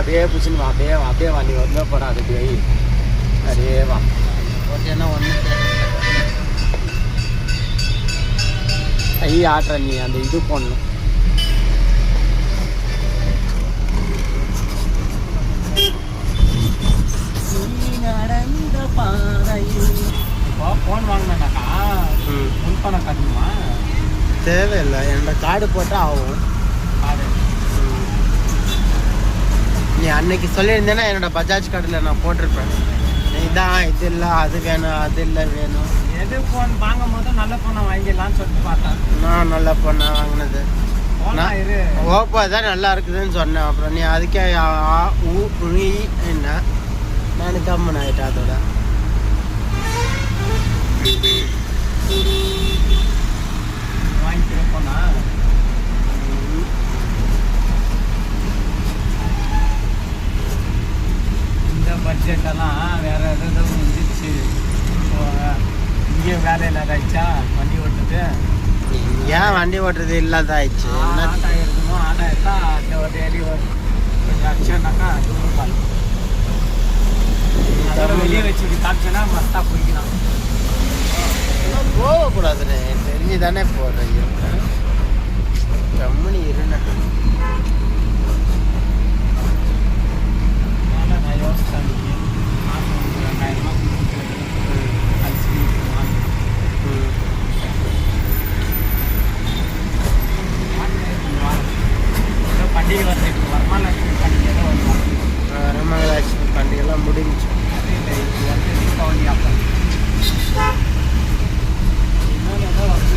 அப்படியே பிடிச்சின்னு வா, அப்படியே வா, நீ வந்து போடா அது போய் அப்படியே வா. ஓகேன்னா ஒன்று கை ஆட்டுற நீ அந்த இது போடணும். நடந்த பாதையில் இப்போ ஃபோன் வாங்கினாக்கா முன்பணம் கட்டணுமா? தேவையில்லை, என்னோட கார்டு போட்டால் ஆகும். கார்டு நீ அன்னைக்கு சொல்லியிருந்தேன்னா என்னோட பஜாஜ் கார்டில் நான் போட்டிருப்பேன். இதான் இது இல்லை அது வேணும் அது இல்லை வேணும். எது ஃபோன் வாங்கும் போது நல்ல ஃபோனை வாங்கிடலான்னு சொல்லிட்டு பார்த்தேன். நான் நல்ல ஃபோனை வாங்கினது ஓப்போ தான் நல்லா இருக்குதுன்னு சொன்னேன். அப்புறம் நீ அதுக்கே என்ன நான் கம்மன் ஆகிட்டேன். அதோட வாங்கிக்கிறேன் போனா இந்த பட்ஜெட்டெல்லாம் வேற எதாவது வந்துச்சு. இங்கே வேலை இல்லாதாயிடுச்சா வண்டி ஓட்டுறது? ஏன் வண்டி ஓட்டுறது இல்லாதாயிடுச்சு? ஆட்டோ இருக்கணும். ஆட்டோ எடுத்தா அந்த ஒரு டெய்லி கொஞ்சம் அடிச்சானாக்கா ரூபாய் அதோட வெளியே வச்சு காய்ச்சினா மஸ்தா குடிக்கலாம். போகக்கூடாதுன்னு தெரிஞ்சு தானே போடுறேன். கம்முனி இருண்ணா. நான் யோசித்தேன் 2000 பண்டிகை வந்து வரமாலட்சுமி பண்டிகை தான் வருவாங்க. வரமாலட்சுமி பண்டிகைலாம் முடிஞ்சு இது வந்து தீபாவளி அப்போ இன்னொன்று ஏதோ வந்து